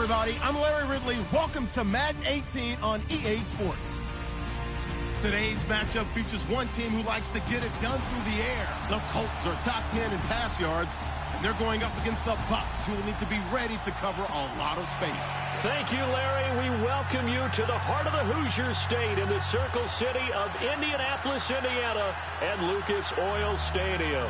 everybody. I'm Larry Ridley. Welcome to Madden 18 on EA Sports. Today's matchup features one team who likes to get it done through the air. The Colts are top 10 in pass yards, and they're going up against the Bucs, who will need to be ready to cover a lot of space. Thank you, Larry. We welcome you to the heart of the Hoosier State in the Circle City of Indianapolis, Indiana, at Lucas Oil Stadium.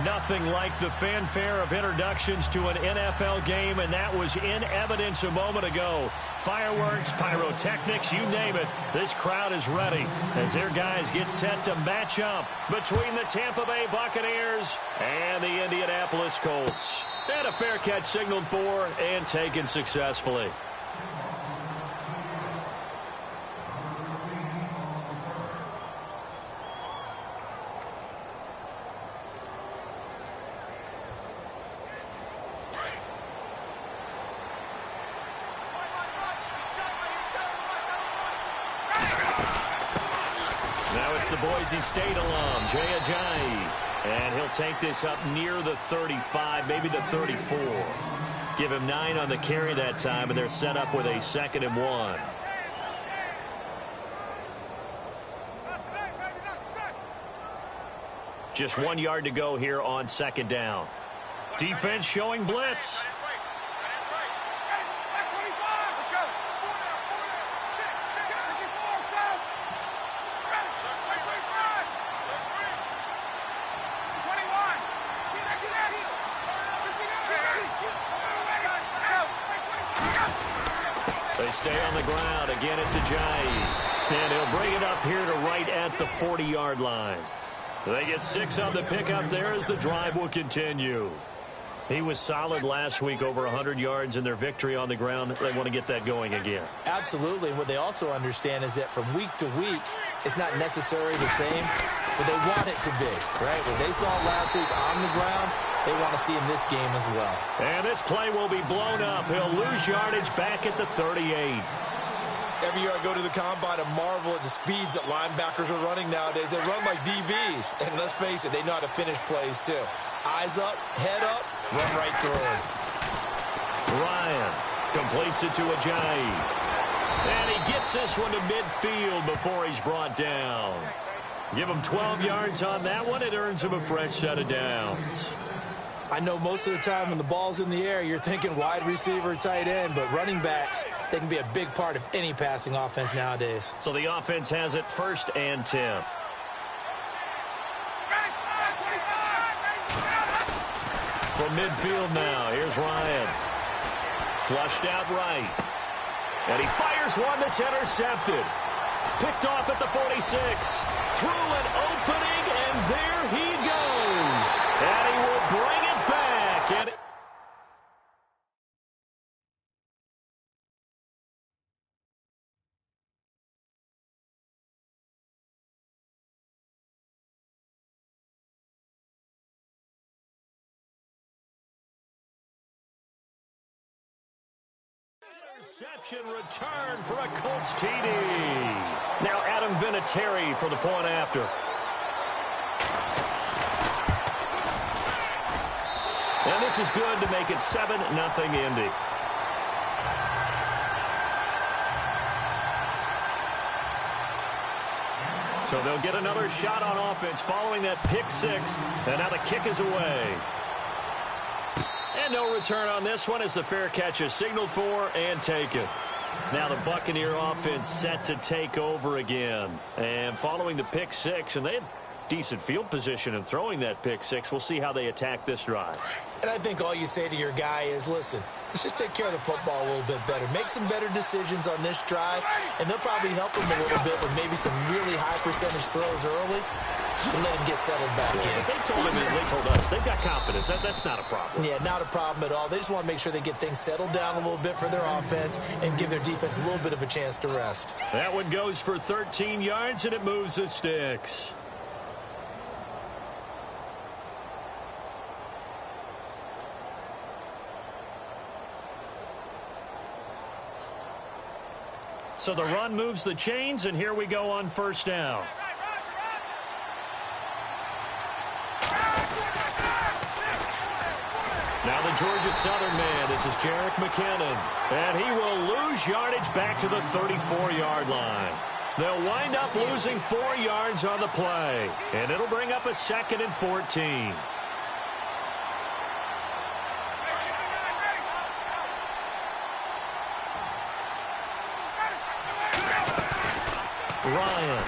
Nothing like the fanfare of introductions to an NFL game, and that was in evidence a moment ago. Fireworks, pyrotechnics, you name it. This crowd is ready as their guys get set to match up between the Tampa Bay Buccaneers and the Indianapolis Colts. And a fair catch signaled for and taken successfully. The Boise State alum, Jay Ajayi. And he'll take this up near the 35, maybe the 34. Give him 9 on the carry that time, and they're set up with a 2nd and 1. Just 1 yard to go here on 2nd down. Defense showing blitz. They stay on the ground. Again, it's Ajayi. And he'll bring it up here to right at the 40-yard line. They get 6 on the pickup there as the drive will continue. He was solid last week, over 100 yards in their victory on the ground. They want to get that going again. Absolutely. What they also understand is that from week to week, it's not necessarily the same, but they want it to be, right? What they saw last week on the ground, they want to see in this game as well. And this play will be blown up. He'll lose yardage back at the 38. Every year I go to the combine and marvel at the speeds that linebackers are running nowadays. They run like DBs. And let's face it, they know how to finish plays too. Eyes up, head up, run right through him. Ryan completes it to Ajayi. And he gets this one to midfield before he's brought down. Give him 12 yards on that one. It earns him a fresh set of downs. I know most of the time when the ball's in the air, you're thinking wide receiver, tight end, but running backs, they can be a big part of any passing offense nowadays. So the offense has it 1st and 10. From midfield now, here's Ryan. Flushed out right. And he fires one that's intercepted. Picked off at the 46. Through an opening, and there he goes. And he will bring it back. And interception return for a Colts TD. Now Adam Vinatieri for the point after. And this is good to make it 7-0 Indy. So they'll get another shot on offense following that pick 6. And now the kick is away. And no return on this one as the fair catch is signaled for and taken. Now the Buccaneer offense set to take over again. And following the pick 6, and they had decent field position in throwing that pick 6. We'll see how they attack this drive. And I think all you say to your guy is, listen, let's just take care of the football a little bit better. Make some better decisions on this drive, and they'll probably help him a little bit with maybe some really high percentage throws early to let him get settled back in. They told him, and they told us, they've got confidence. That's not a problem. Yeah, not a problem at all. They just want to make sure they get things settled down a little bit for their offense and give their defense a little bit of a chance to rest. That one goes for 13 yards, and it moves the sticks. So the run moves the chains, and here we go on 1st down. Now the Georgia Southern man, this is Jerick McKinnon. And he will lose yardage back to the 34-yard line. They'll wind up losing 4 yards on the play. And it'll bring up a 2nd and 14. Ryan.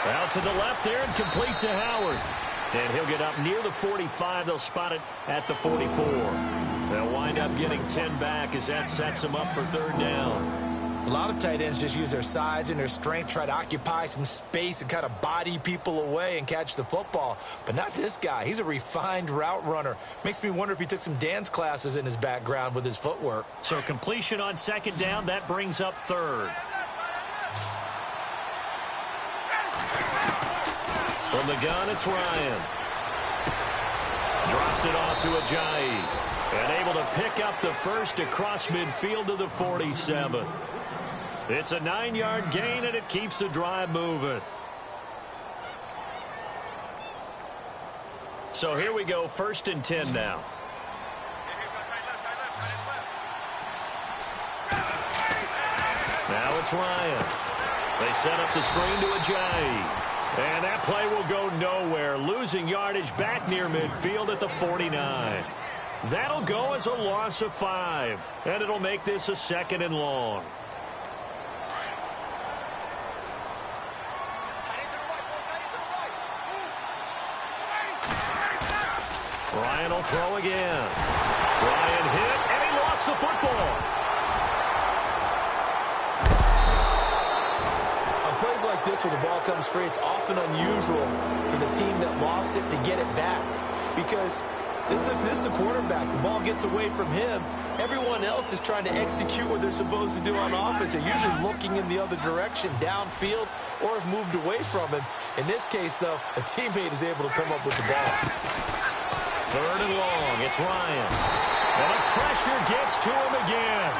Out to the left there and complete to Howard. And he'll get up near the 45. They'll spot it at the 44. They'll wind up getting 10 back as that sets them up for 3rd down. A lot of tight ends just use their size and their strength, try to occupy some space and kind of body people away and catch the football. But not this guy. He's a refined route runner. Makes me wonder if he took some dance classes in his background with his footwork. So completion on 2nd down. That brings up 3rd. From the gun, it's Ryan. Drops it off to Ajayi. And able to pick up the 1st across midfield to the 47. It's a 9-yard gain, and it keeps the drive moving. So here we go, 1st and 10 now. Now it's Ryan. They set up the screen to Ajayi. And that play will go nowhere, losing yardage back near midfield at the 49. That'll go as a loss of 5, and it'll make this a 2nd and long. Ryan will throw again. Ryan hit, and he lost the football. On plays like this where the ball comes free, it's often unusual for the team that lost it to get it back. Because this is the quarterback. The ball gets away from him. Everyone else is trying to execute what they're supposed to do on offense. They're usually looking in the other direction, downfield, or have moved away from him. In this case, though, a teammate is able to come up with the ball. 3rd and long. It's Ryan. And the pressure gets to him again.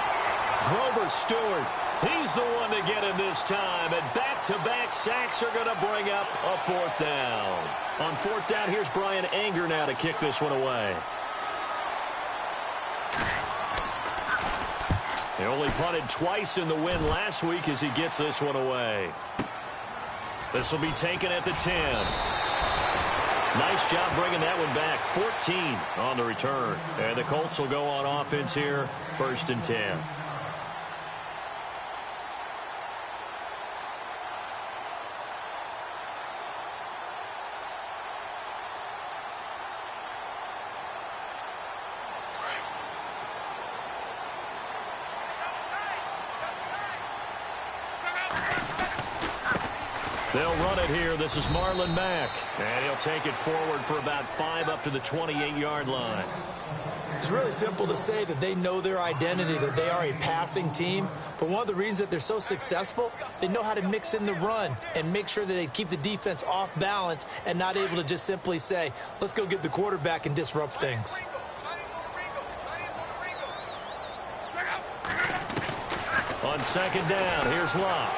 Grover Stewart. He's the one to get him this time. And back-to-back sacks are going to bring up a 4th down. On 4th down, here's Brian Anger now to kick this one away. He only punted twice in the win last week as he gets this one away. This will be taken at the 10. Nice job bringing that one back. 14 on the return. And the Colts will go on offense here. 1st and 10. They'll run it here. This is Marlon Mack. And he'll take it forward for about 5 up to the 28-yard line. It's really simple to say that they know their identity, that they are a passing team. But one of the reasons that they're so successful, they know how to mix in the run and make sure that they keep the defense off balance and not able to just simply say, let's go get the quarterback and disrupt things. On 2nd down, here's Locke.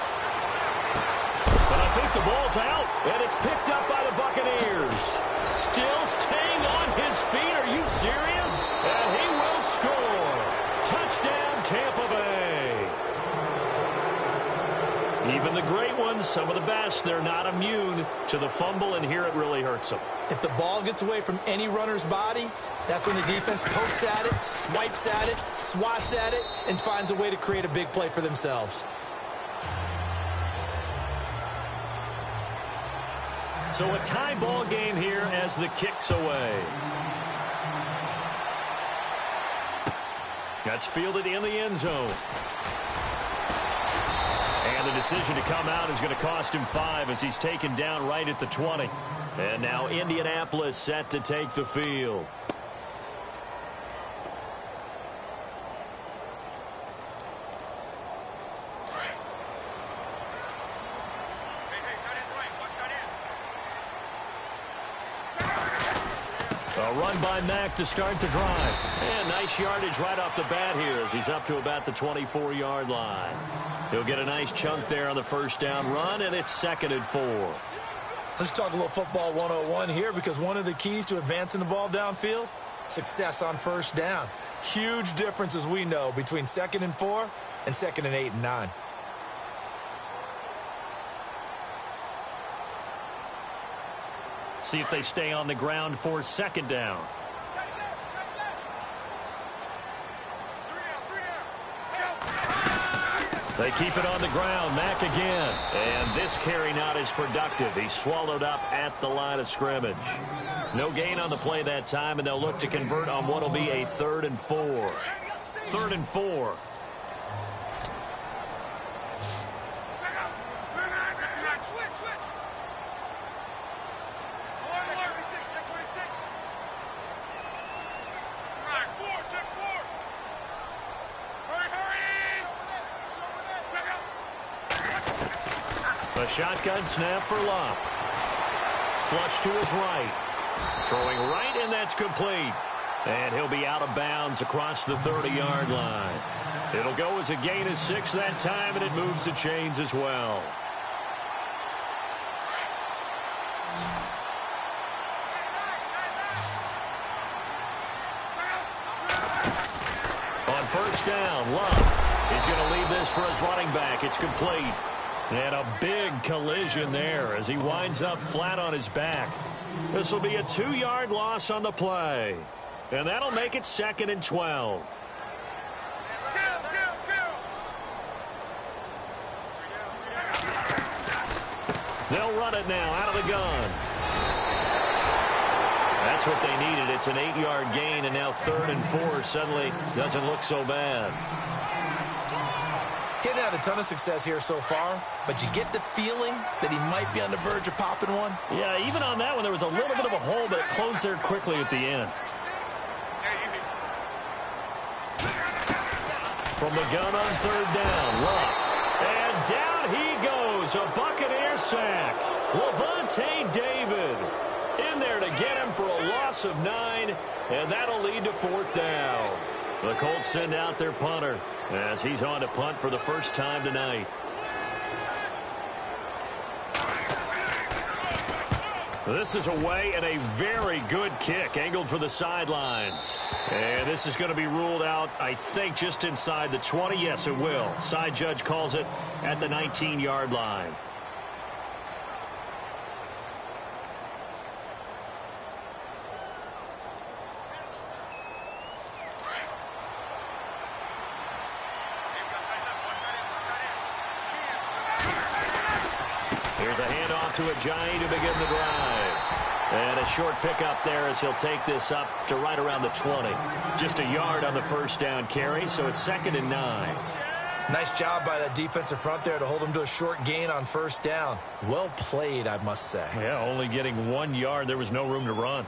But I think the ball's out, and it's picked up by the Buccaneers. Still staying on his feet. Are you serious? And he will score. Touchdown, Tampa Bay. Even the great ones, some of the best, they're not immune to the fumble, and here it really hurts them. If the ball gets away from any runner's body, that's when the defense pokes at it, swipes at it, swats at it, and finds a way to create a big play for themselves. So a tie ball game here as the kick's away. That's fielded in the end zone. And the decision to come out is going to cost him 5 as he's taken down right at the 20. And now Indianapolis set to take the field. A run by Mack to start the drive. And nice yardage right off the bat here as he's up to about the 24-yard line. He'll get a nice chunk there on the 1st down run, and it's 2nd and 4. Let's talk a little football 101 here, because one of the keys to advancing the ball downfield, success on first down. Huge difference, as we know, between 2nd and 4 and 2nd and 8 and 9. See if they stay on the ground for 2nd down. They keep it on the ground. Mack again. And this carry not as productive. He's swallowed up at the line of scrimmage. No gain on the play that time, and they'll look to convert on what will be a 3rd and 4. 3rd and 4. A shotgun snap for Lop. Flush to his right. Throwing right, and that's complete. And he'll be out of bounds across the 30-yard line. It'll go as a gain of 6 that time, and it moves the chains as well. On first down, Love is going to leave this for his running back. It's complete. And a big collision there as he winds up flat on his back. This will be a 2-yard loss on the play. And that'll make it 2nd and 12. They'll run it now out of the gun. That's what they needed. It's an 8-yard gain, and now 3rd and 4 suddenly doesn't look so bad. Getting had a ton of success here so far, but you get the feeling that he might be on the verge of popping one. Yeah, even on that one, there was a little bit of a hole, but it closed there quickly at the end. From the gun on 3rd down, Luck. And down he goes, a Buccaneer sack. Lavonte David in there to get him for a loss of 9, and that'll lead to 4th down. The Colts send out their punter as he's on to punt for the first time tonight. This is away, and a very good kick angled for the sidelines. And this is going to be ruled out, I think, just inside the 20. Yes, it will. Side judge calls it at the 19-yard line. Here's a handoff to Ajayi to begin the drive. And a short pickup there as he'll take this up to right around the 20. Just a yard on the first down carry, so it's 2nd and 9. Nice job by that defensive front there to hold him to a short gain on first down. Well played, I must say. Yeah, only getting 1 yard. There was no room to run.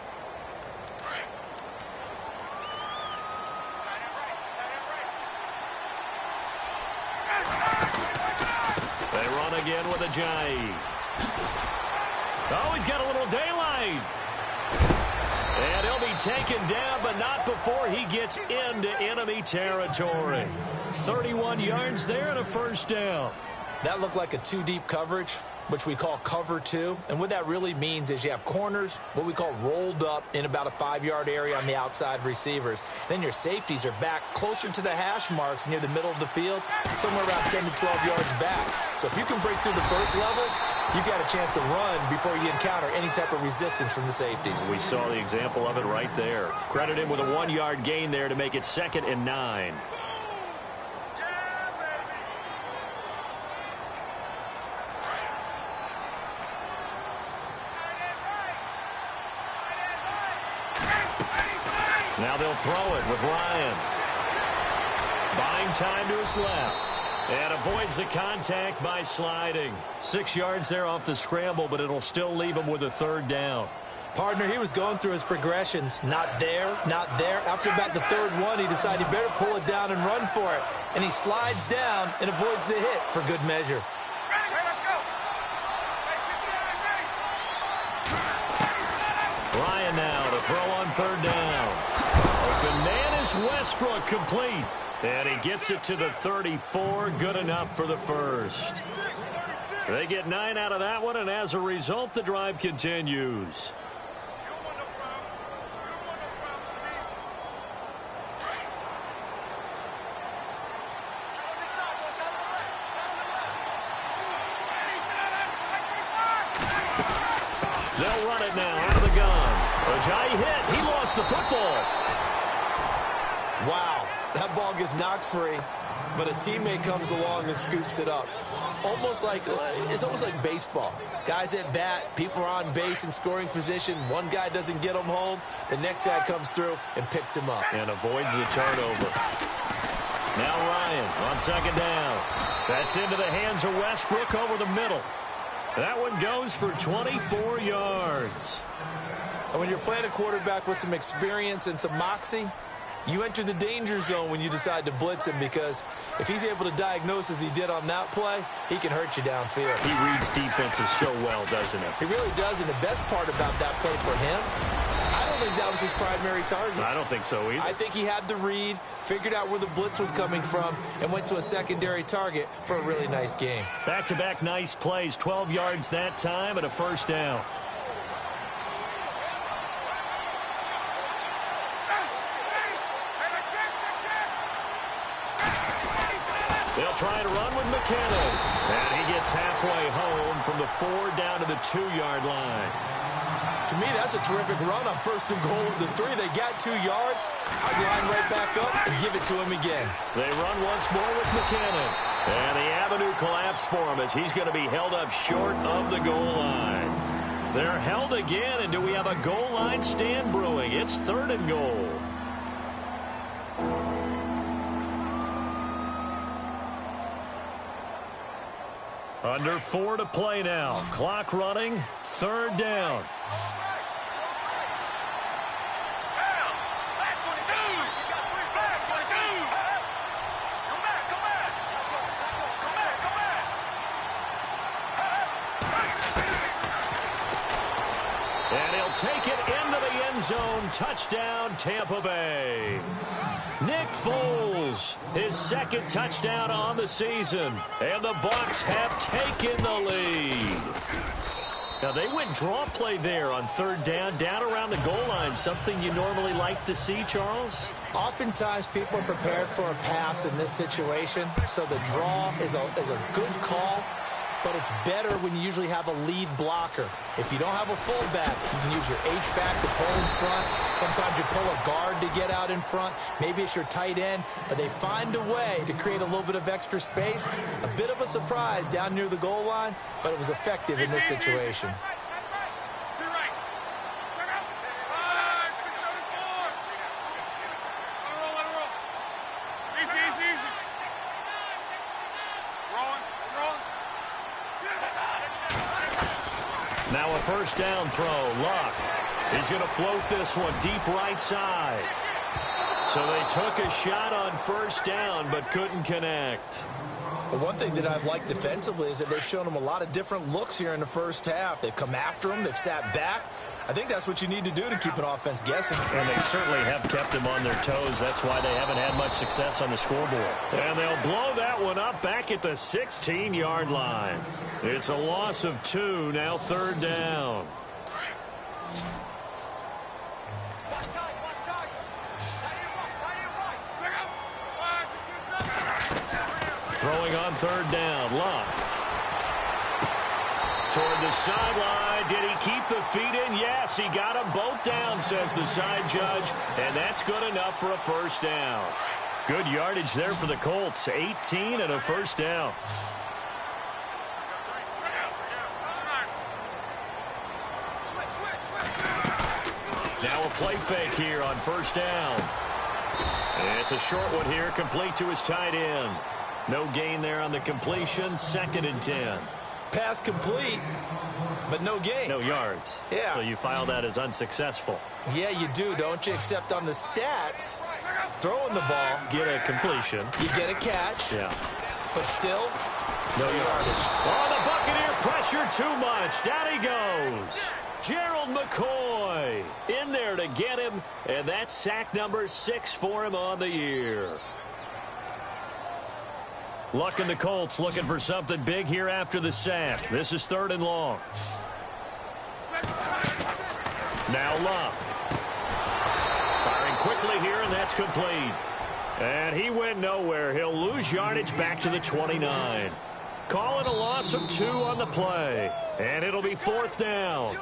They run again with Ajayi. Oh, he's got a little daylight. And he'll be taken down, but not before he gets into enemy territory. 31 yards there and a first down. That looked like a 2-deep coverage, which we call cover 2. And what that really means is you have corners, what we call rolled up in about a 5-yard area on the outside receivers. Then your safeties are back closer to the hash marks near the middle of the field, somewhere around 10 to 12 yards back. So if you can break through the first level, you've got a chance to run before you encounter any type of resistance from the safeties. We saw the example of it right there. Credit him with a 1-yard gain there to make it 2nd and 9. Now they'll throw it with Ryan. Buying time to his left. And avoids the contact by sliding. 6 yards there off the scramble, but it'll still leave him with a 3rd down. Partner, he was going through his progressions. Not there, not there. After about the 3rd one, he decided he better pull it down and run for it. And he slides down and avoids the hit for good measure. Ryan now to throw on 3rd down. Open man is Westbrook, complete. And he gets it to the 34. Good enough for the first. They get 9 out of that one, and as a result, the drive continues. They'll run it now out of the gun. Ajay hit. He lost the football. Wow, that ball gets knocked free, but a teammate comes along and scoops it up. It's almost like baseball. Guys at bat, people are on base in scoring position. One guy doesn't get him home. The next guy comes through and picks him up. And avoids the turnover. Now Ryan on second down. That's into the hands of Westbrook over the middle. That one goes for 24 yards. And when you're playing a quarterback with some experience and some moxie, you enter the danger zone when you decide to blitz him, because if he's able to diagnose as he did on that play, he can hurt you downfield. He reads defenses so well, doesn't he? He really does, and the best part about that play for him, I don't think that was his primary target. I don't think so either. I think he had the read, figured out where the blitz was coming from, and went to a secondary target for a really nice game. Back-to-back nice plays, 12 yards that time and a first down. They'll try to run with McKinnon. And he gets halfway home from the 4 down to the 2-yard line. To me, that's a terrific run on 1st and goal at the 3. They got 2 yards. I'd line right back up and give it to him again. They run once more with McKinnon. And the avenue collapsed for him as he's going to be held up short of the goal line. They're held again, and do we have a goal line stand brewing? It's 3rd and goal. Under 4 to play now. Clock running. 3rd down. And he'll take it into the end zone. Touchdown, Tampa Bay. Nick Foles, his 2nd touchdown on the season. And the Bucs have taken the lead. Now, they went draw play there on 3rd down around the goal line. Something you normally like to see, Charles? Oftentimes, people are prepared for a pass in this situation, so the draw is a good call. But it's better when you usually have a lead blocker. If you don't have a fullback, you can use your H-back to pull in front. Sometimes you pull a guard to get out in front. Maybe it's your tight end. But they find a way to create a little bit of extra space. A bit of a surprise down near the goal line, but it was effective in this situation. Now a first down throw. Luck. He's going to float this one deep right side. So they took a shot on 1st down but couldn't connect. Well, one thing that I've liked defensively is that they've shown them a lot of different looks here in the first half. They've come after them. They've sat back. I think that's what you need to do to keep an offense guessing. And they certainly have kept them on their toes. That's why they haven't had much success on the scoreboard. And they'll blow that one up back at the 16-yard line. It's a loss of 2, now 3rd down. Throwing on 3rd down, Luck. Toward the sideline. Did he keep the feet in? Yes, he got them both down, says the side judge. And that's good enough for a first down. Good yardage there for the Colts. 18 and a first down. Now a play fake here on 1st down. And it's a short one here, complete to his tight end. No gain there on the completion. 2nd and 10. Pass complete, but no gain. No yards. Yeah. So you file that as unsuccessful. Yeah, you do, don't you? Except on the stats, throwing the ball. Get a completion. You get a catch. Yeah. But still, no yardage. Oh, the Buccaneer pressure too much. Down he goes. Gerald McCoy in there to get him. And that's sack number 6 for him on the year. The Colts looking for something big here after the sack. This is 3rd and long. Now Love. Firing quickly here, and that's complete. And he went nowhere. He'll lose yardage back to the 29. Call it a loss of 2 on the play. And it'll be 4th down.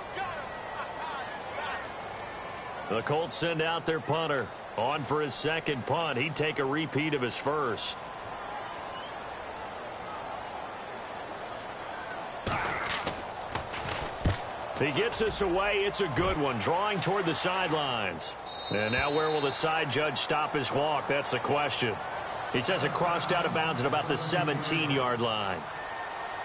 The Colts send out their punter. On for his second punt. He'd take a repeat of his first. He gets us away. It's a good one. Drawing toward the sidelines. And now where will the side judge stop his walk? That's the question. He says it crossed out of bounds at about the 17-yard line.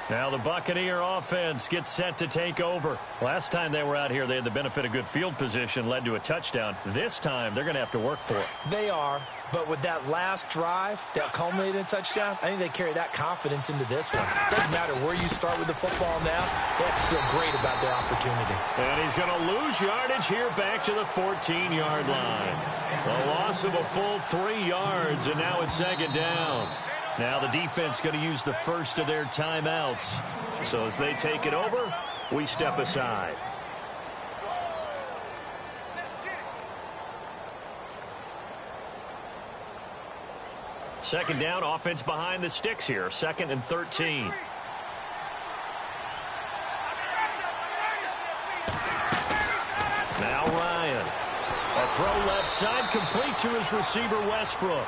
Now the Buccaneer offense gets set to take over. Last time they were out here, they had the benefit of good field position, led to a touchdown. This time, they're going to have to work for it. They are, but with that last drive that culminated in a touchdown, I think they carry that confidence into this one. It doesn't matter where you start with the football now. They have to feel great about their opportunity. And he's going to lose yardage here back to the 14-yard line. A loss of a full 3 yards, and now it's 2nd down. Now the defense going to use the first of their timeouts. So as they take it over, we step aside. Second down, offense behind the sticks here. 2nd and 13. Now Ryan. A throw left side, complete to his receiver Westbrook.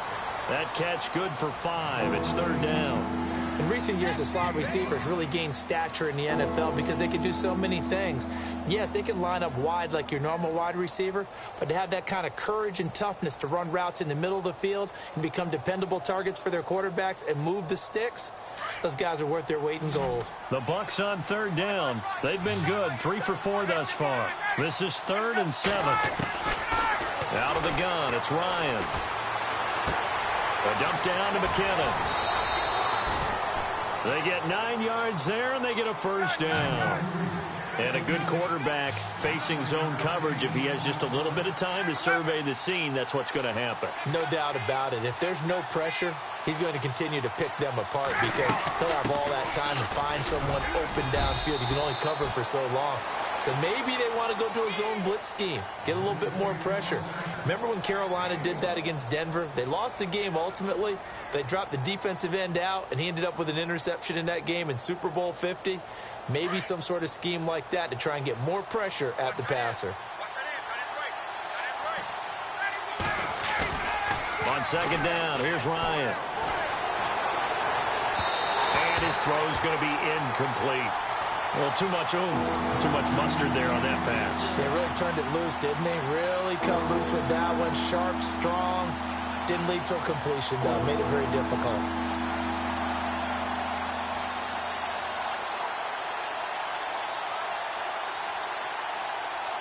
That catch good for 5. It's 3rd down. In recent years, the slot receivers really gained stature in the NFL because they can do so many things. Yes, they can line up wide like your normal wide receiver, but to have that kind of courage and toughness to run routes in the middle of the field and become dependable targets for their quarterbacks and move the sticks, those guys are worth their weight in gold. The Bucs on 3rd down. They've been good, 3 for 4 thus far. This is 3rd and 7. Out of the gun, it's Ryan. A dump down to McKinnon. They get 9 yards there, and they get a 1st down. And a good quarterback facing zone coverage. If he has just a little bit of time to survey the scene, that's what's going to happen. No doubt about it. If there's no pressure, he's going to continue to pick them apart because he'll have all that time to find someone open downfield. You can only cover for so long. So maybe they want to go to a zone blitz scheme, get a little bit more pressure. Remember when Carolina did that against Denver? They lost the game ultimately. They dropped the defensive end out, and he ended up with an interception in that game in Super Bowl 50. Maybe some sort of scheme like that to try and get more pressure at the passer. On 2nd down, here's Ryan. And his throw's going to be incomplete. Well, too much oomph, too much mustard there on that pass. They really turned it loose, didn't they? Really cut loose with that one. Sharp, strong. Didn't lead to a completion, though. Made it very difficult.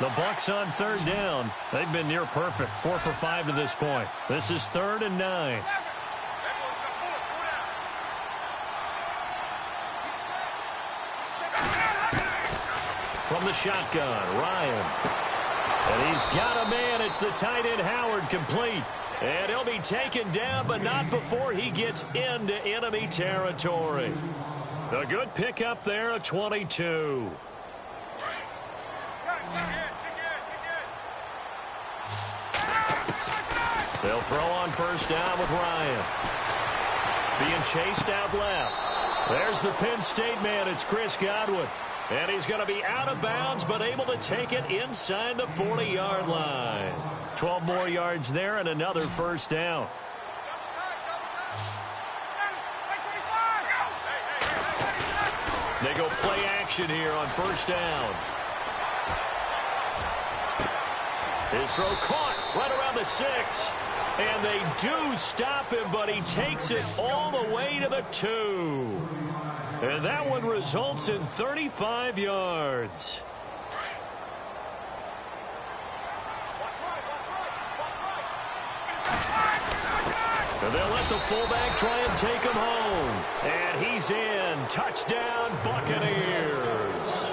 The Bucs on 3rd down. They've been near perfect, 4 for 5 to this point. This is 3rd and 9. From the shotgun, Ryan. And he's got a man. It's the tight end, Howard, complete. And he'll be taken down, but not before he gets into enemy territory. A good pickup there, a 22. They'll throw on 1st down with Ryan. Being chased out left. There's the Penn State man. It's Chris Godwin. And he's going to be out of bounds, but able to take it inside the 40-yard line. 12 more yards there and another 1st down. They go play action here on 1st down. His throw caught right around the 6. And they do stop him, but he takes it all the way to the 2. And that one results in 35 yards. And they'll let the fullback try and take him home. And he's in. Touchdown, Buccaneers.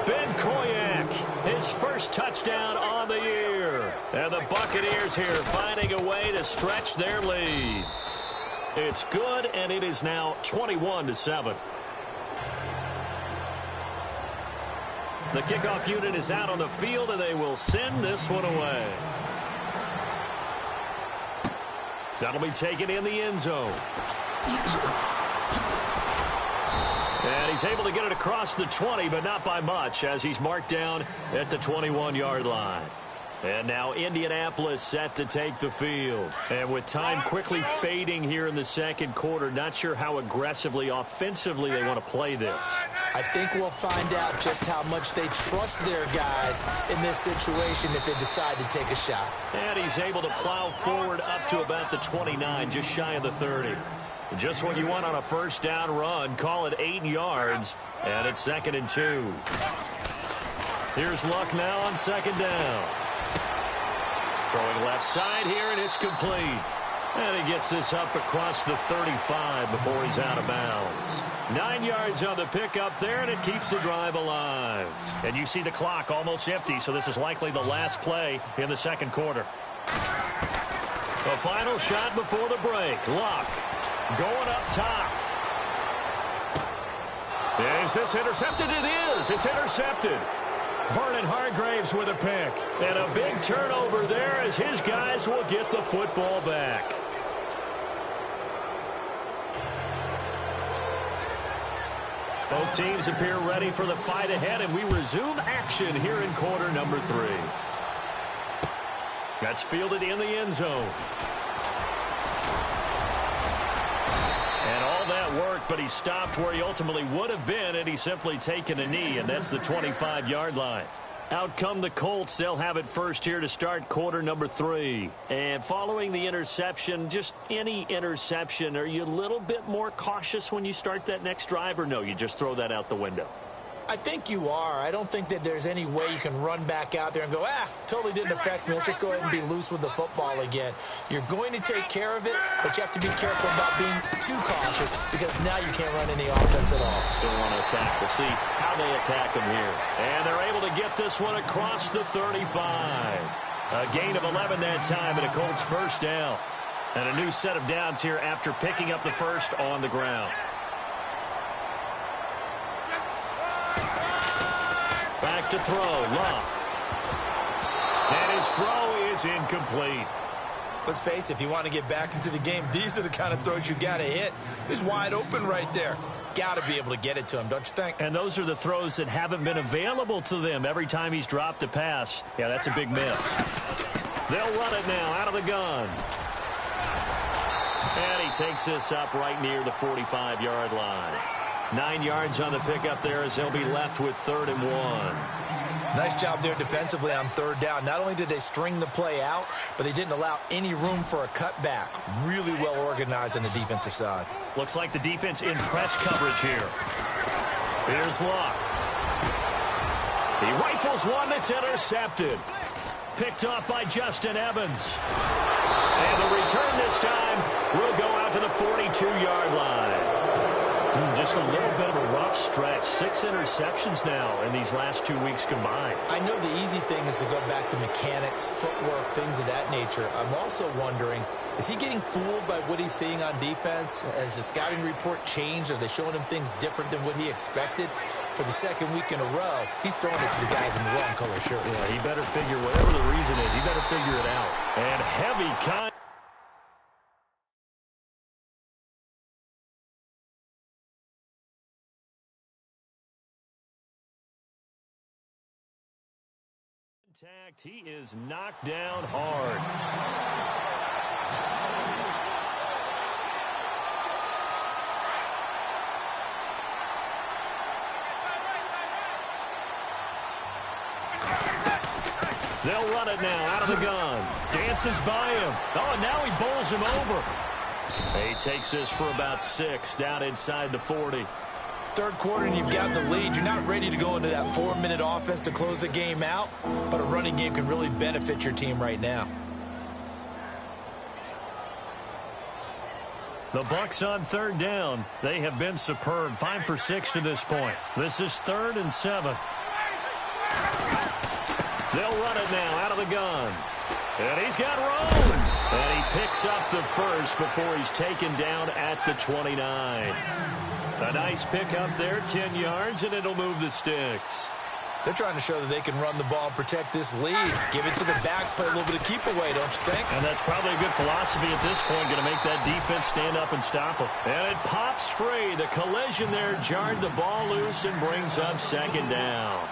Ben Koyak, his first touchdown on the year. And the Buccaneers here finding a way to stretch their lead. It's good, and it is now 21-7. The kickoff unit is out on the field, and they will send this one away. That'll be taken in the end zone. And he's able to get it across the 20, but not by much, as he's marked down at the 21-yard line. And now Indianapolis set to take the field. And with time quickly fading here in the second quarter, not sure how aggressively, offensively they want to play this. I think we'll find out just how much they trust their guys in this situation if they decide to take a shot. And he's able to plow forward up to about the 29, just shy of the 30. Just what you want on a first down run. Call it 8 yards, and it's 2nd and 2. Here's Luck now on 2nd down. Throwing left side here, and it's complete. And he gets this up across the 35 before he's out of bounds. 9 yards on the pickup there, and it keeps the drive alive. And you see the clock almost empty, so this is likely the last play in the second quarter. The final shot before the break. Luck going up top. Is this intercepted? It is. It's intercepted. Vernon Hargraves with a pick. And a big turnover there as his guys will get the football back. Both teams appear ready for the fight ahead, and we resume action here in quarter number 3. That's fielded in the end zone. And all that worked, but he stopped where he ultimately would have been, and he's simply taken a knee, and that's the 25-yard line. Out come the Colts. They'll have it first here to start quarter number 3. And following the interception, just any interception, are you a little bit more cautious when you start that next drive, or no, you just throw that out the window? I think you are. I don't think that there's any way you can run back out there and go, totally didn't affect me. Let's just go ahead and be loose with the football again. You're going to take care of it, but you have to be careful about being too cautious because now you can't run any offense at all. Still want to attack. We'll see how they attack him here. And they're able to get this one across the 35. A gain of 11 that time, and a Colts first down. And a new set of downs here after picking up the first on the ground. Back to throw, Luck. And his throw is incomplete. Let's face it, if you want to get back into the game, these are the kind of throws you got to hit. He's wide open right there. Got to be able to get it to him, don't you think? And those are the throws that haven't been available to them every time he's dropped a pass. Yeah, that's a big miss. They'll run it now out of the gun. And he takes this up right near the 45-yard line. 9 yards on the pickup there as they'll be left with 3rd and 1. Nice job there defensively on 3rd down. Not only did they string the play out, but they didn't allow any room for a cutback. Really well organized on the defensive side. Looks like the defense in press coverage here. Here's Luck. He rifles one that's intercepted. Picked off by Justin Evans. And the return this time will go out to the 42-yard line. Just a little bit of a rough stretch. 6 interceptions now in these last 2 weeks combined. I know the easy thing is to go back to mechanics, footwork, things of that nature. I'm also wondering, is he getting fooled by what he's seeing on defense? Has the scouting report changed? Are they showing him things different than what he expected? For the second week in a row, he's throwing it to the guys in the wrong color shirt. Yeah, he better figure, whatever the reason is, he better figure it out. And heavy contact. He is knocked down hard. They'll run it now out of the gun. Dances by him. Oh, and now he bowls him over. He takes this for about 6 down inside the 40. Third quarter and you've got the lead. You're not ready to go into that 4-minute offense to close the game out, but a running game can really benefit your team right now. The Bucs on 3rd down. They have been superb. 5 for 6 to this point. This is 3rd and 7. They'll run it now out of the gun. And he's got room. And he picks up the first before he's taken down at the 29. A nice pickup there, 10 yards, and it'll move the sticks. They're trying to show that they can run the ball and protect this lead. Give it to the backs, play a little bit of keep away, don't you think? And that's probably a good philosophy at this point, going to make that defense stand up and stop them. And it pops free. The collision there jarred the ball loose and brings up second down.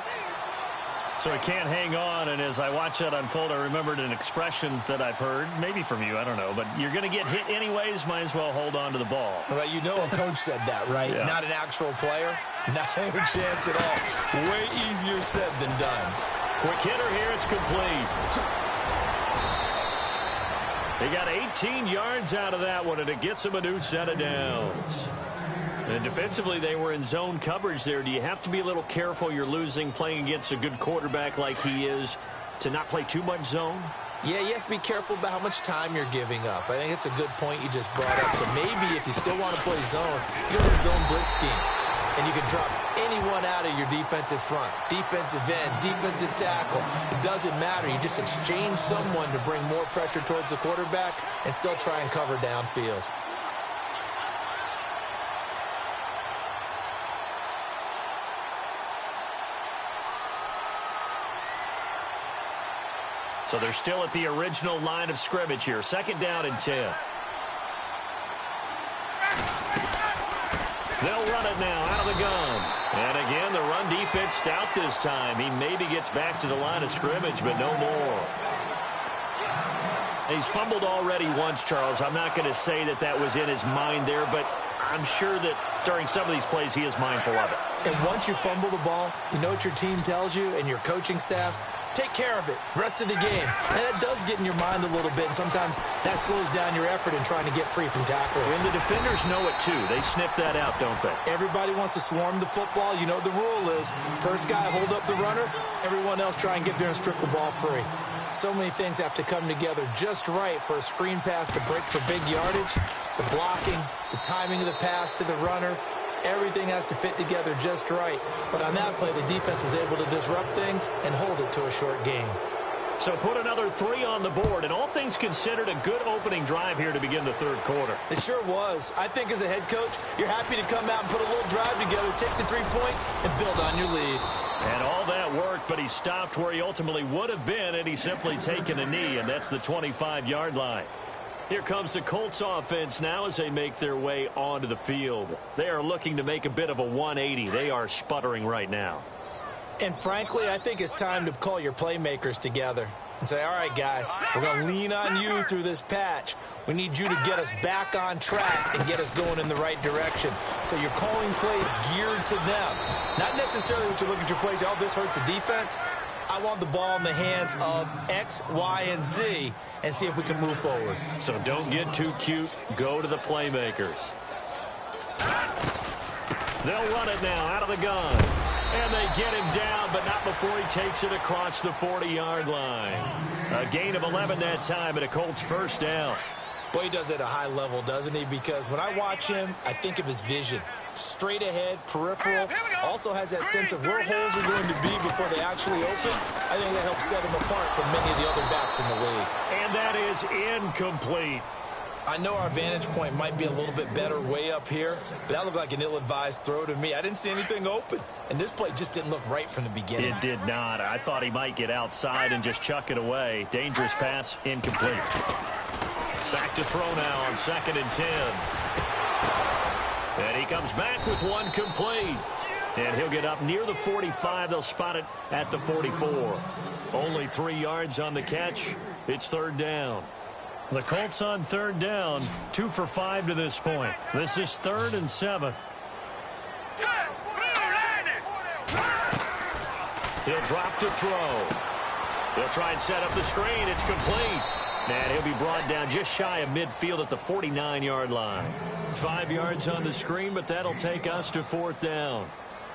So he can't hang on, and as I watch that unfold, I remembered an expression that I've heard, maybe from you, I don't know, but you're going to get hit anyways, might as well hold on to the ball. Well, you know a coach said that, right? Yeah. Not an actual player. No chance at all. Way easier said than done. Quick hitter here, it's complete. He got 18 yards out of that one, and it gets him a new set of downs. And defensively, they were in zone coverage there. Do you have to be a little careful? You're losing, playing against a good quarterback like he is, to not play too much zone? Yeah, you have to be careful about how much time you're giving up. I think it's a good point you just brought up. So maybe if you still want to play zone, you go to zone blitz scheme. And you can drop anyone out of your defensive front, defensive end, defensive tackle. It doesn't matter. You just exchange someone to bring more pressure towards the quarterback and still try and cover downfield. So they're still at the original line of scrimmage here. Second down and 10. They'll run it now out of the gun. And again, the run defense stout this time. He maybe gets back to the line of scrimmage, but no more. He's fumbled already once, Charles. I'm not going to say that that was in his mind there, but I'm sure that during some of these plays he is mindful of it. And once you fumble the ball, you know what your team tells you and your coaching staff? Take care of it rest of the game. And it does get in your mind a little bit, and sometimes that slows down your effort in trying to get free from tackles. And the defenders know it too. They sniff that out, don't they? Everybody wants to swarm the football. You know what the rule is. First guy hold up the runner, everyone else try and get there and strip the ball free. So many things have to come together just right for a screen pass to break for big yardage. The blocking, the timing of the pass to the runner, everything has to fit together just right. But on that play, the defense was able to disrupt things and hold it to a short game. So put another 3 on the board, and all things considered, a good opening drive here to begin the third quarter. It sure was. I think as a head coach, you're happy to come out and put a little drive together, take the 3 points, and build on your lead. And all that worked, but he stopped where he ultimately would have been, and he's simply taken a knee, and that's the 25-yard line. Here comes the Colts offense now as they make their way onto the field. They are looking to make a bit of a 180. They are sputtering right now. And frankly, I think it's time to call your playmakers together and say, all right, guys, we're going to lean on you through this patch. We need you to get us back on track and get us going in the right direction. So you're calling plays geared to them. Not necessarily what you look at your plays, oh, this hurts the defense. I want the ball in the hands of X, Y, and Z and see if we can move forward. So don't get too cute. Go to the playmakers. They'll run it now out of the gun. And they get him down, but not before he takes it across the 40-yard line. A gain of 11 that time, and a Colts first down. Boy, he does it at a high level, doesn't he? Because when I watch him, I think of his vision. Straight ahead, peripheral, also has that sense of where holes are going to be before they actually open. I think that helps set him apart from many of the other backs in the league. And that is incomplete. I know our vantage point might be a little bit better way up here, but that looked like an ill-advised throw to me. I didn't see anything open, and this play just didn't look right from the beginning. It did not. I thought he might get outside and just chuck it away. Dangerous pass, incomplete. Back to throw now on 2nd and 10. And he comes back with one complete. And he'll get up near the 45. They'll spot it at the 44. Only 3 yards on the catch. It's third down. The Colts on third down, 2 for 5 to this point. This is 3rd and 7. He'll drop to throw. He'll try and set up the screen. It's complete. And he'll be brought down just shy of midfield at the 49-yard line. 5 yards on the screen, but that'll take us to 4th down.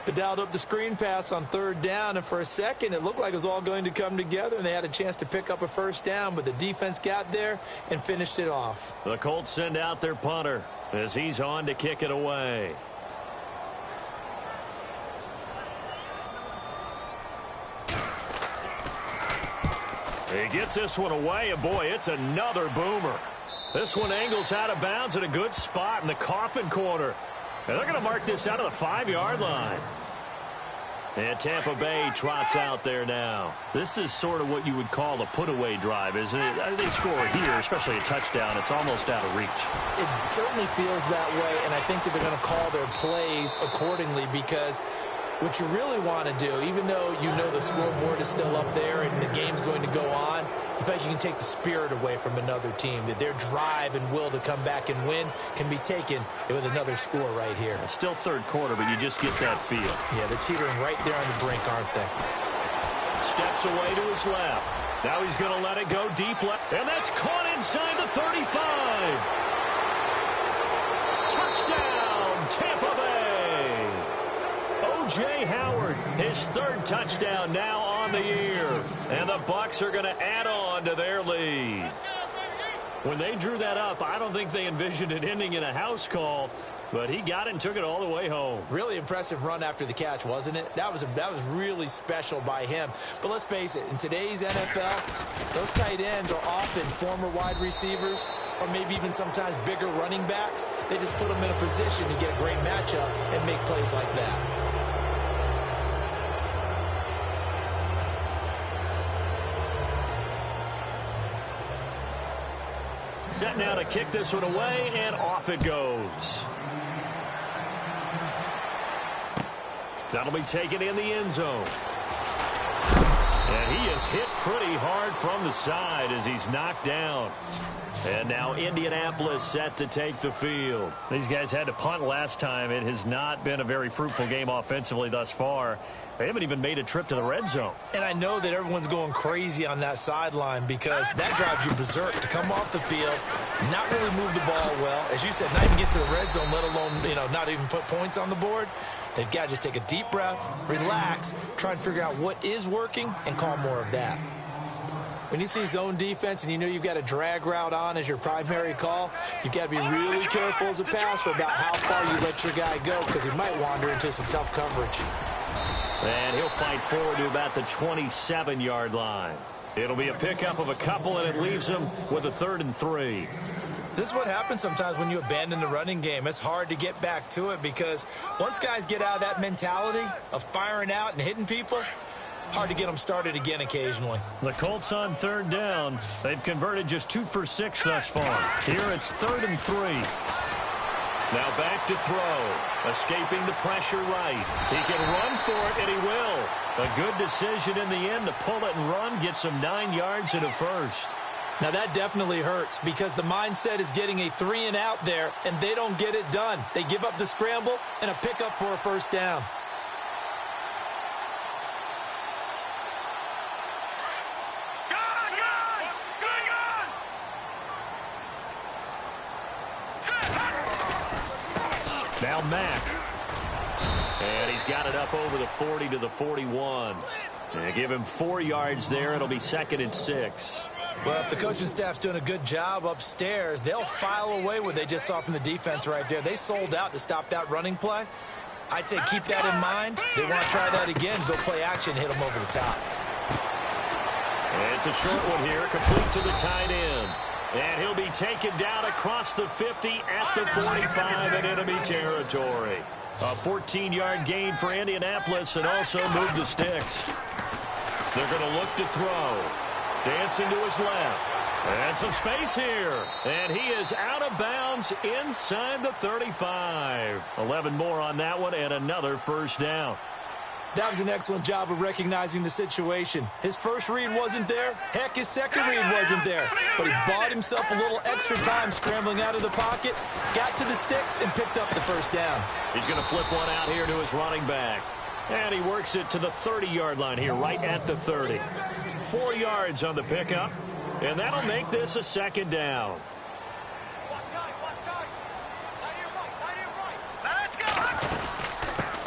They dialed up the screen pass on 3rd down, and for a second it looked like it was all going to come together, and they had a chance to pick up a first down, but the defense got there and finished it off. The Colts send out their punter as he's on to kick it away. He gets this one away, and boy, it's another boomer. This one angles out of bounds at a good spot in the coffin corner. And they're going to mark this out of the 5-yard line. And Tampa Bay trots out there now. This is sort of what you would call a put-away drive, isn't it? They score here, especially a touchdown. It's almost out of reach. It certainly feels that way, and I think that they're going to call their plays accordingly, because what you really want to do, even though you know the scoreboard is still up there and the game's going to go on, in fact, you can take the spirit away from another team, that their drive and will to come back and win can be taken with another score right here. It's still third quarter, but you just get that feel. Yeah, they're teetering right there on the brink, aren't they? Steps away to his left. Now he's going to let it go deep left. And that's caught inside the 35. Touchdown, Tampa Bay. O.J. Howard, his third touchdown now on the year. And the Bucs are going to add on to their lead. When they drew that up, I don't think they envisioned it ending in a house call, but he got it and took it all the way home. Really impressive run after the catch, wasn't it? That was really special by him. But let's face it, in today's NFL, those tight ends are often former wide receivers or maybe even sometimes bigger running backs. They just put them in a position to get a great matchup and make plays like that. Set now to kick this one away, and off it goes. That'll be taken in the end zone. And he is hit pretty hard from the side as he's knocked down. And now Indianapolis set to take the field. These guys had to punt last time. It has not been a very fruitful game offensively thus far. They haven't even made a trip to the red zone. And I know that everyone's going crazy on that sideline because that drives you berserk to come off the field, not really move the ball well. As you said, not even get to the red zone, let alone, not even put points on the board. They've got to just take a deep breath, relax, try and figure out what is working, and call more of that. When you see zone defense and you know you've got a drag route on as your primary call, you've got to be really careful as a passer about how far you let your guy go because he might wander into some tough coverage. And he'll fight forward to about the 27-yard line. It'll be a pickup of a couple, and it leaves him with a 3rd and 3. This is what happens sometimes when you abandon the running game. It's hard to get back to it because once guys get out of that mentality of firing out and hitting people, hard to get them started again occasionally. The Colts on 3rd down. They've converted just 2 for 6 thus far. Here it's 3rd and 3. Now back to throw. Escaping the pressure right. He can run for it, and he will. A good decision in the end to pull it and run. Gets him 9 yards and a first. Now that definitely hurts because the mindset is getting a 3-and-out there, and they don't get it done. They give up the scramble and a pickup for a first down. Now Mack. And he's got it up over the 40 to the 41. And give him 4 yards there. It'll be 2nd and 6. Well, if the coaching staff's doing a good job upstairs, they'll file away what they just saw from the defense right there. They sold out to stop that running play. I'd say keep that in mind. They want to try that again, go play action, hit them over the top. And it's a short one here, complete to the tight end. And he'll be taken down across the 50 at the 45 in enemy territory. A 14-yard gain for Indianapolis and also move the sticks. They're going to look to throw. Dancing to his left. And some space here. And he is out of bounds inside the 35. 11 more on that one and another first down. That was an excellent job of recognizing the situation. His first read wasn't there. Heck, his second read wasn't there. But he bought himself a little extra time scrambling out of the pocket, got to the sticks, and picked up the first down. He's going to flip one out here to his running back. And he works it to the 30-yard line here, right at the 30. 4 yards on the pickup, and that'll make this a 2nd down.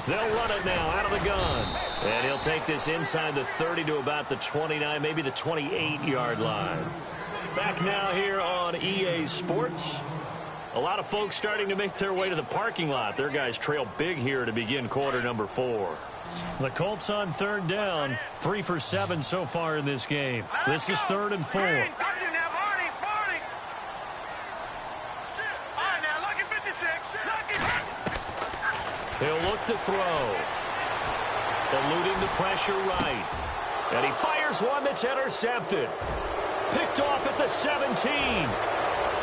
They'll run it now out of the gun. And he'll take this inside the 30 to about the 29, maybe the 28-yard line. Back now here on EA Sports. A lot of folks starting to make their way to the parking lot. Their guys trail big here to begin quarter number 4. The Colts on third down, 3 for 7 so far in this game. This is 3rd and 4. He'll look to throw. Eluding the pressure right. And he fires one that's intercepted. Picked off at the 17.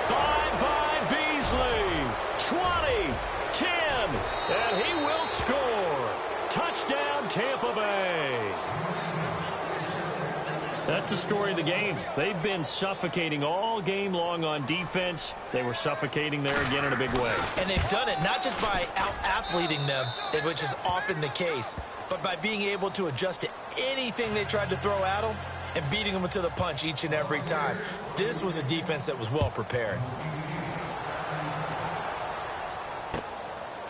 By Beasley. 20, 10, and he will score. Touchdown, Tampa Bay. That's the story of the game. They've been suffocating all game long on defense. They were suffocating there again in a big way. And they've done it not just by out-athleting them, which is often the case, but by being able to adjust to anything they tried to throw at them and beating them to the punch each and every time. This was a defense that was well prepared.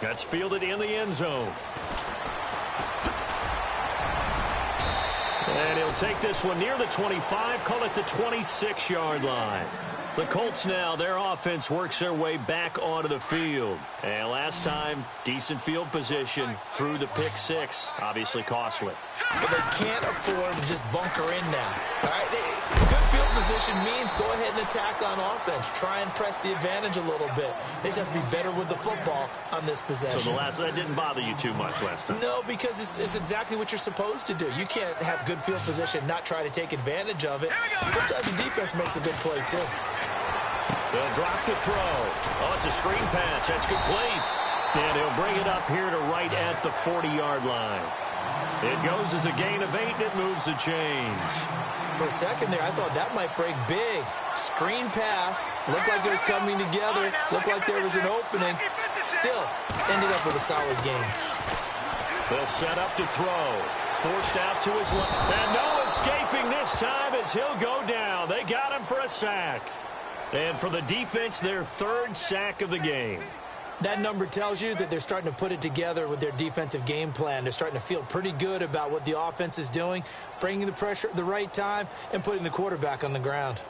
That's fielded in the end zone. And he'll take this one near the 25, call it the 26-yard line. The Colts now, their offense works their way back onto the field. And last time, decent field position through the pick six. Obviously costly. But they can't afford to just bunker in now. All right, good field position means go ahead and attack on offense. Try and press the advantage a little bit. They just have to be better with the football on this possession. So that didn't bother you too much last time? No, because it's exactly what you're supposed to do. You can't have good field position and not try to take advantage of it. Sometimes the defense makes a good play, too. They'll drop to throw. Oh, it's a screen pass. That's complete. And he'll bring it up here to right at the 40-yard line. It goes as a gain of 8, and it moves the chains. For a second there, I thought that might break big. Screen pass. Looked like it was coming together. Looked like there was an opening. Still, ended up with a solid game. They'll set up to throw. Forced out to his left. And no escaping this time as he'll go down. They got him for a sack. And for the defense, their 3rd sack of the game. That number tells you that they're starting to put it together with their defensive game plan. They're starting to feel pretty good about what the offense is doing, bringing the pressure at the right time, and putting the quarterback on the ground.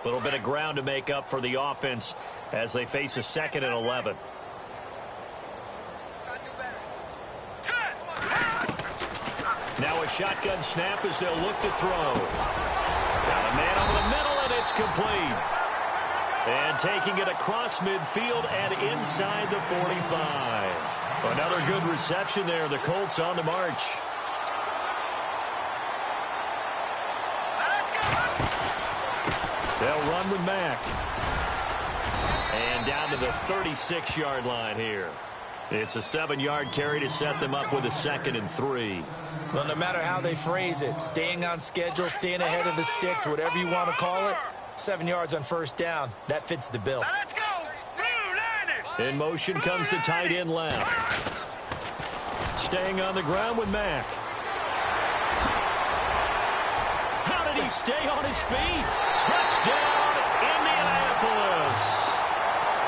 A little bit of ground to make up for the offense as they face a 2nd and 11. Now a shotgun snap as they'll look to throw. Got a man over the middle, and it's complete. And taking it across midfield and inside the 45. Another good reception there. The Colts on the march. They'll run with Mack. And down to the 36-yard line here. It's a 7-yard carry to set them up with a 2nd and 3. Well, no matter how they phrase it, staying on schedule, staying ahead of the sticks, whatever you want to call it, 7 yards on first down, that fits the bill. Let's go. In motion comes the tight end left. Staying on the ground with Mack. How did he stay on his feet? Touchdown, Indianapolis.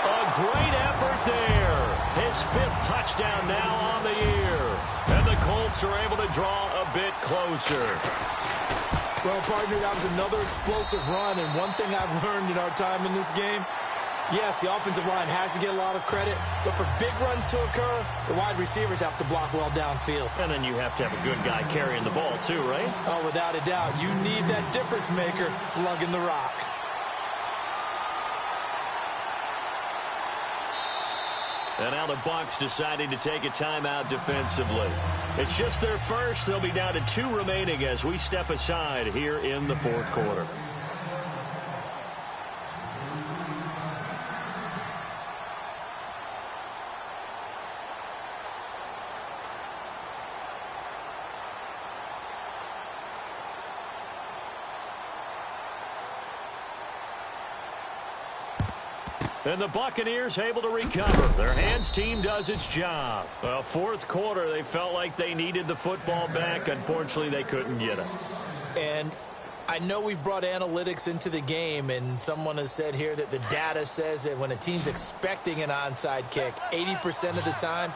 A great effort there. His 5th touchdown now on the year. And the Colts are able to draw a bit closer. Well, partner, that was another explosive run. And one thing I've learned in our time in this game, yes, the offensive line has to get a lot of credit. But for big runs to occur, the wide receivers have to block well downfield. And then you have to have a good guy carrying the ball too, right? Oh, without a doubt. You need that difference maker lugging the rock. And now the Bucs deciding to take a timeout defensively. It's just their first. They'll be down to 2 remaining as we step aside here in the 4th quarter. And the Buccaneers able to recover. Their hands team does its job. Well, 4th quarter, they felt like they needed the football back. Unfortunately, they couldn't get it. And I know we've brought analytics into the game, and someone has said here that the data says that when a team's expecting an onside kick, 80% of the time,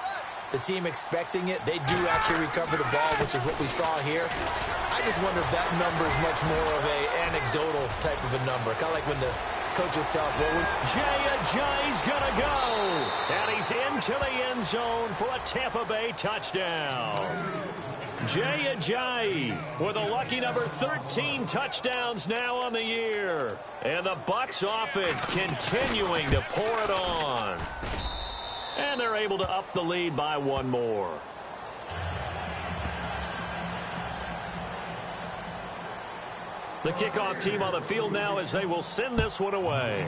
the team expecting it, they do actually recover the ball, which is what we saw here. I just wonder if that number is much more of a anecdotal type of a number. Kind of like when the coaches tell us what we... Jay's going to go. And he's into the end zone for a Tampa Bay touchdown. Jay with a lucky number 13 touchdowns now on the year. And the Bucs offense continuing to pour it on. And they're able to up the lead by one more. The kickoff team on the field now as they will send this one away.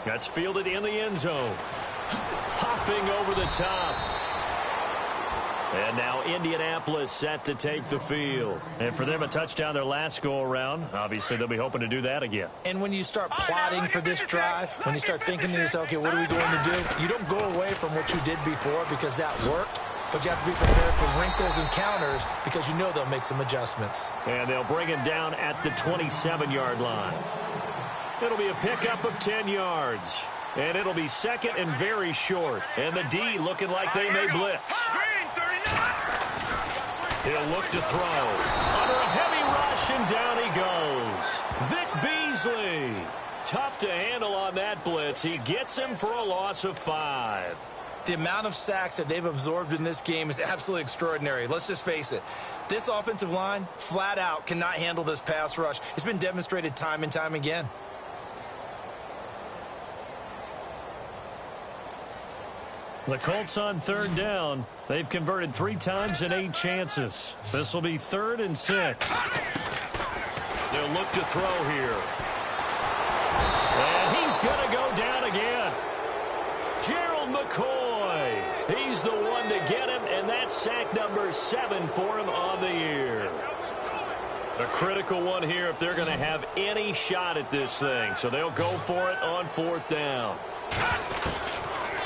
That's fielded in the end zone. Hopping over the top. And now Indianapolis set to take the field. And for them, a touchdown their last go-around. Obviously, they'll be hoping to do that again. And when you start plotting for this drive, when you start thinking to yourself, okay, what are we going to do? You don't go away from what you did before because that worked. But you have to be prepared for wrinkles and counters because you know they'll make some adjustments. And they'll bring him down at the 27-yard line. It'll be a pickup of 10 yards. And it'll be second and very short. And the D looking like they may blitz. He'll look to throw. Under a heavy rush, and down he goes. Vic Beasley. Tough to handle on that blitz. He gets him for a loss of 5. The amount of sacks that they've absorbed in this game is absolutely extraordinary. Let's just face it. This offensive line, flat out, cannot handle this pass rush. It's been demonstrated time and time again. The Colts on third down. They've converted 3 times in 8 chances. This will be 3rd and 6. They'll look to throw here. And he's going to go down again. Gerald McCoy. He's the one to get him, and that's sack number 7 for him on the year. A critical one here if they're going to have any shot at this thing. So they'll go for it on 4th down.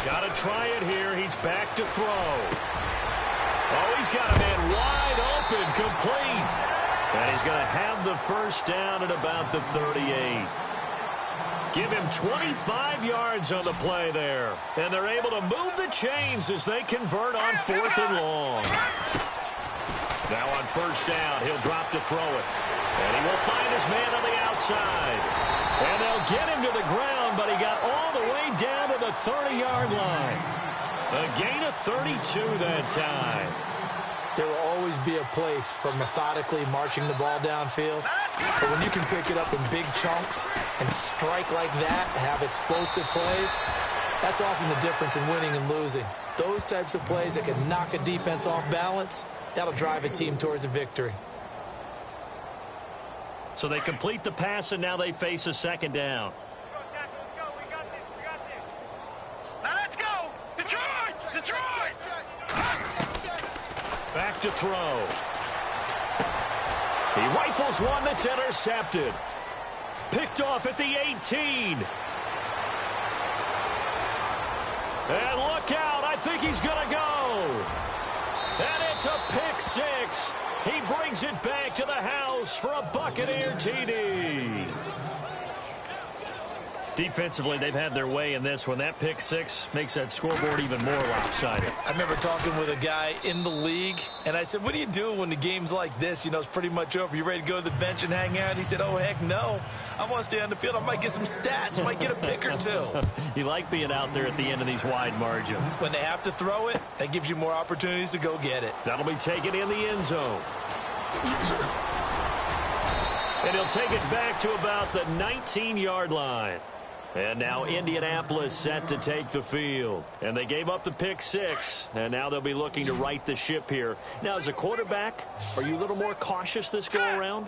Got to try it here. He's back to throw. Oh, he's got a man wide open, complete. And he's going to have the first down at about the 38. Give him 25 yards on the play there. And they're able to move the chains as they convert on 4th and long. Now on 1st down, he'll drop to throw it. And he will find his man on the outside. And they'll get him to the ground, but he got all the way down to the 30-yard line. A gain of 32 that time. There will always be a place for methodically marching the ball downfield. But when you can pick it up in big chunks and strike like that, have explosive plays, that's often the difference in winning and losing. Those types of plays that can knock a defense off balance, that'll drive a team towards a victory. So they complete the pass, and now they face a 2nd down. Let's go! Detroit! Detroit! Back to throw. He rifles one that's intercepted. Picked off at the 18. And look out. I think he's going to go. And it's a pick 6. He brings it back to the house for a Buccaneer TD. Defensively, they've had their way in this one. That pick 6 makes that scoreboard even more lopsided. I remember talking with a guy in the league, and I said, what do you do when the game's like this? You know, it's pretty much over. You ready to go to the bench and hang out? He said, oh, heck no. I want to stay on the field. I might get some stats. I might get a pick or 2. You like being out there at the end of these wide margins. When they have to throw it, that gives you more opportunities to go get it. That'll be taken in the end zone. And he'll take it back to about the 19-yard line. And now Indianapolis set to take the field. And they gave up the pick 6. And now they'll be looking to right the ship here. Now, as a quarterback, are you a little more cautious this go-around?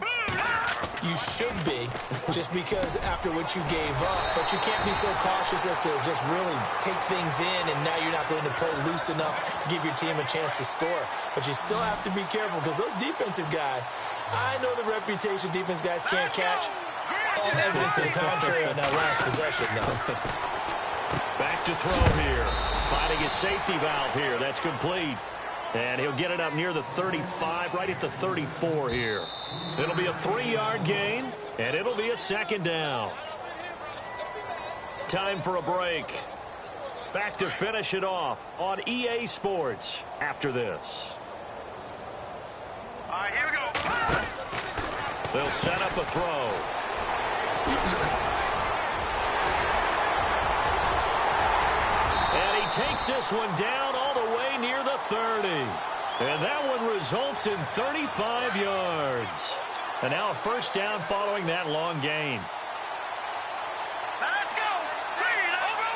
You should be, just because after what you gave up. But you can't be so cautious as to just really take things in, and now you're not going to play loose enough to give your team a chance to score. But you still have to be careful, because those defensive guys, I know the reputation defense guys can't catch. All evidence to the contrary on that last possession, though. Back to throw here. Finding his safety valve here. That's complete. And he'll get it up near the 35, right at the 34 here. It'll be a 3-yard gain, and it'll be a 2nd down. Time for a break. Back to finish it off on EA Sports after this. All right, here we go. They'll set up a throw. And he takes this one down all the way near the 30. And that one results in 35 yards. And now a first down following that long gain. Let's go. Over.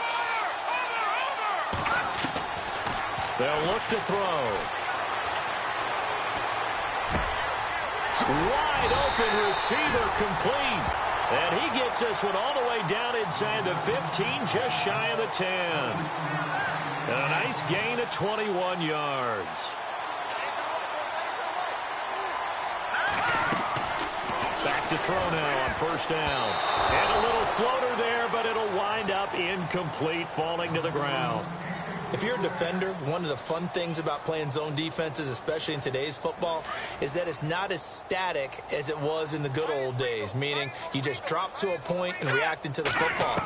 They'll look to throw. Wide open receiver complete. And he gets this one all the way down inside the 15, just shy of the 10. And a nice gain of 21 yards. Back to throw now on first down. And a little floater there, but it'll wind up incomplete, falling to the ground. If you're a defender, one of the fun things about playing zone defenses, especially in today's football, is that it's not as static as it was in the good old days, meaning you just dropped to a point and reacted to the football.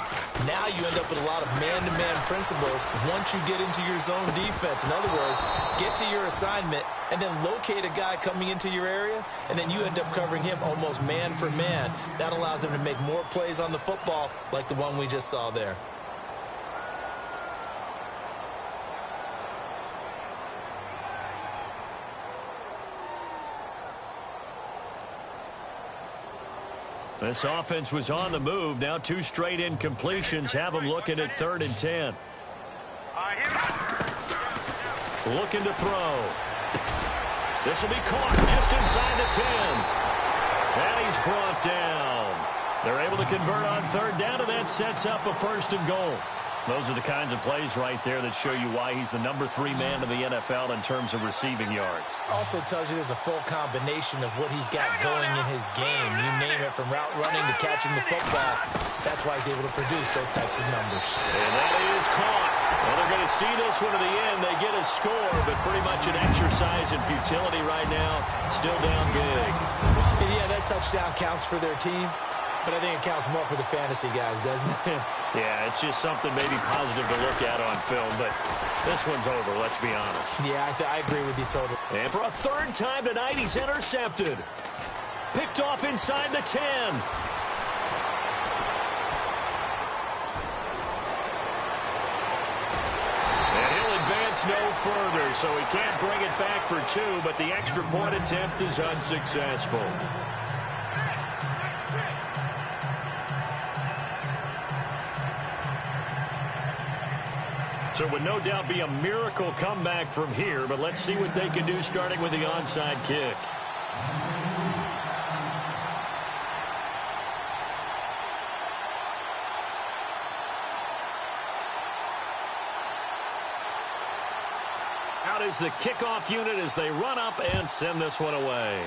Now you end up with a lot of man-to-man principles once you get into your zone defense. In other words, get to your assignment and then locate a guy coming into your area, and then you end up covering him almost man for man. That allows him to make more plays on the football like the one we just saw there. This offense was on the move. Now two straight incompletions have them looking at 3rd and 10. Looking to throw. This will be caught just inside the 10. And he's brought down. They're able to convert on 3rd down, and that sets up a 1st and goal. Those are the kinds of plays right there that show you why he's the number 3 man in the NFL in terms of receiving yards. Also tells you there's a full combination of what he's got going in his game. You name it, from route running to catching the football. That's why he's able to produce those types of numbers. And that is caught. Well, they're going to see this one to the end. They get a score, but pretty much an exercise in futility right now. Still down big. And yeah, that touchdown counts for their team. But I think it counts more for the fantasy guys, doesn't it? Yeah, it's just something maybe positive to look at on film, but this one's over, let's be honest. Yeah, I agree with you totally. And for a 3rd time tonight, he's intercepted. Picked off inside the 10. And he'll advance no further, so he can't bring it back for 2, but the extra point attempt is unsuccessful. So it would no doubt be a miracle comeback from here, but let's see what they can do starting with the onside kick. Out is the kickoff unit as they run up and send this one away.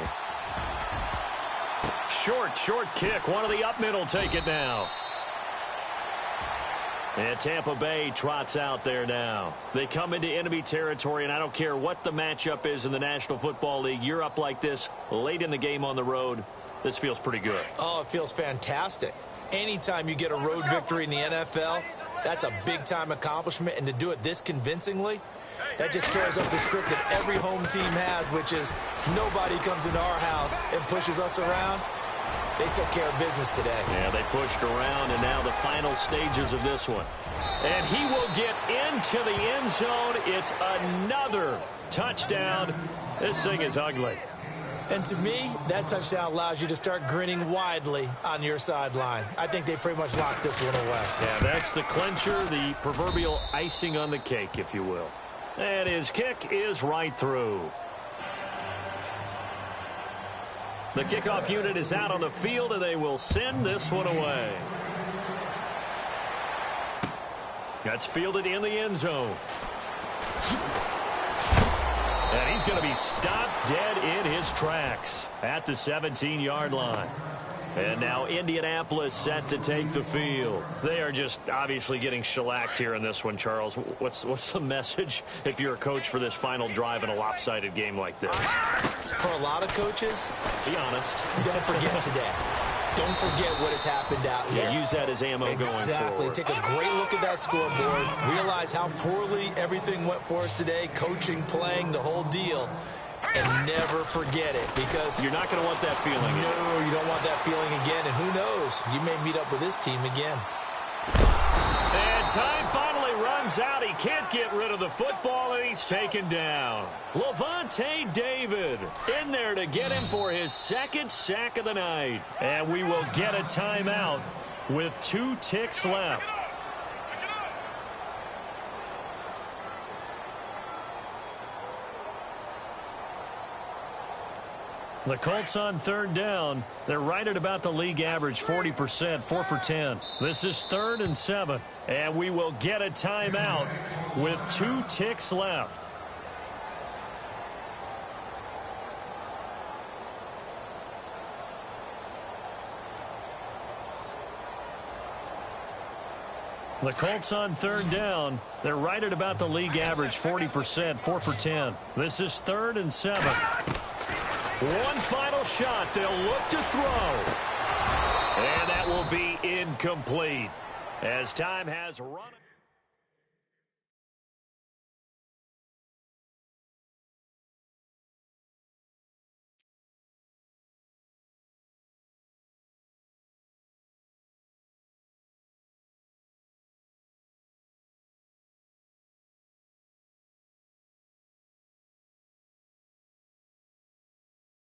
Short kick. One of the up mid will take it now. And Tampa Bay trots out there now. They come into enemy territory, and I don't care what the matchup is in the National Football League. You're up like this late in the game on the road. This feels pretty good. Oh, it feels fantastic. Anytime you get a road victory in the NFL, that's a big-time accomplishment. And to do it this convincingly, that just tears up the script that every home team has, which is nobody comes into our house and pushes us around. They took care of business today. Yeah, they pushed around, and now the final stages of this one. And he will get into the end zone. It's another touchdown. This thing is ugly. And to me, that touchdown allows you to start grinning widely on your sideline. I think they pretty much locked this one away. Yeah, that's the clincher, the proverbial icing on the cake, if you will. And his kick is right through. The kickoff unit is out on the field, and they will send this one away. That's fielded in the end zone. And he's going to be stopped dead in his tracks at the 17-yard line. And now Indianapolis set to take the field. They are just obviously getting shellacked here in this one, Charles. What's the message if you're a coach for this final drive in a lopsided game like this? For a lot of coaches, be honest. Don't forget today. Don't forget what has happened out here. Yeah, use that as ammo going forward. Exactly. Take a great look at that scoreboard. Realize how poorly everything went for us today. Coaching, playing, the whole deal. and never forget it, because you're not going to want that feeling. No, you don't want that feeling again, and who knows, you may meet up with this team again. And time finally runs out. He can't get rid of the football, and he's taken down. Levante David in there to get him for his second sack of the night. And we will get a timeout with 2 ticks left. The Colts on 3rd down. They're right at about the league average, 40%, 4 for 10. This is 3rd and 7, and we will get a timeout with 2 ticks left. The Colts on 3rd down. They're right at about the league average, 40%, 4 for 10. This is 3rd and 7. One final shot. They'll look to throw. And that will be incomplete as time has run.